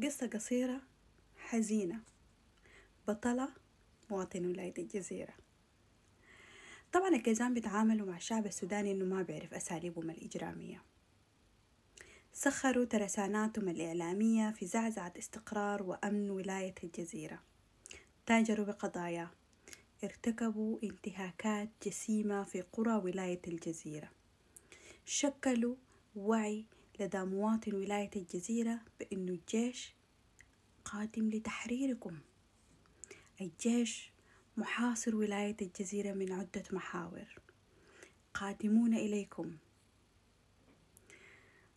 قصة قصيرة حزينة. بطلة مواطن ولاية الجزيرة. طبعا الكيزان بيتعاملوا مع الشعب السوداني إنه ما بيعرف أساليبهم الإجرامية. سخروا ترساناتهم الإعلامية في زعزعة استقرار وأمن ولاية الجزيرة. تاجروا بقضايا، ارتكبوا انتهاكات جسيمة في قرى ولاية الجزيرة. شكلوا وعي لدى مواطن ولاية الجزيرة بأنه الجيش قادم لتحريركم. الجيش محاصر ولاية الجزيرة من عدة محاور، قادمون إليكم.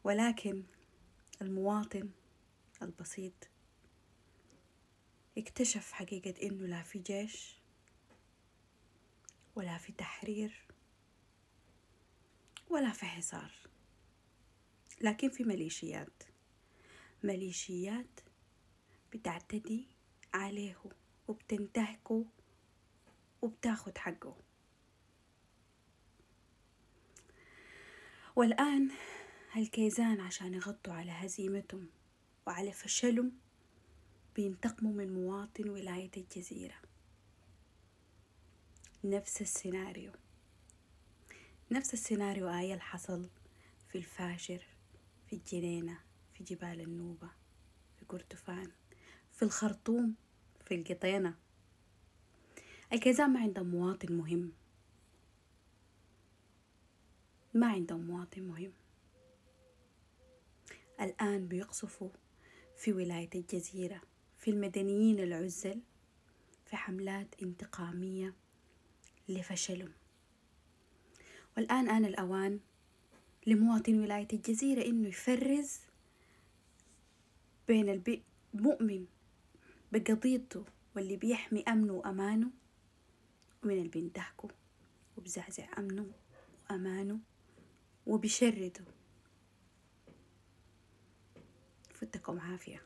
ولكن المواطن البسيط اكتشف حقيقة إنه لا في جيش ولا في تحرير ولا في حصار، لكن في ميليشيات بتعتدي عليه وبتنتهكه وبتاخد حقه. والآن الكيزان عشان يغطوا على هزيمتهم وعلى فشلهم بينتقموا من مواطن ولاية الجزيرة. نفس السيناريو اللي حصل في الفاشر، في الجنينة، في جبال النوبة، في كردفان، في الخرطوم، في القطينة. الكيزان ما عندهم مواطن مهم. الآن بيقصفوا في ولاية الجزيرة في المدنيين العزل في حملات انتقامية لفشلهم. والآن آن الأوان لمواطن ولاية الجزيرة إنه يفرز بين المؤمن بقضيته واللي بيحمي أمنه وأمانه، ومن اللي بينتهكه وبزعزع أمنه وأمانه وبيشرده. فتكم عافية.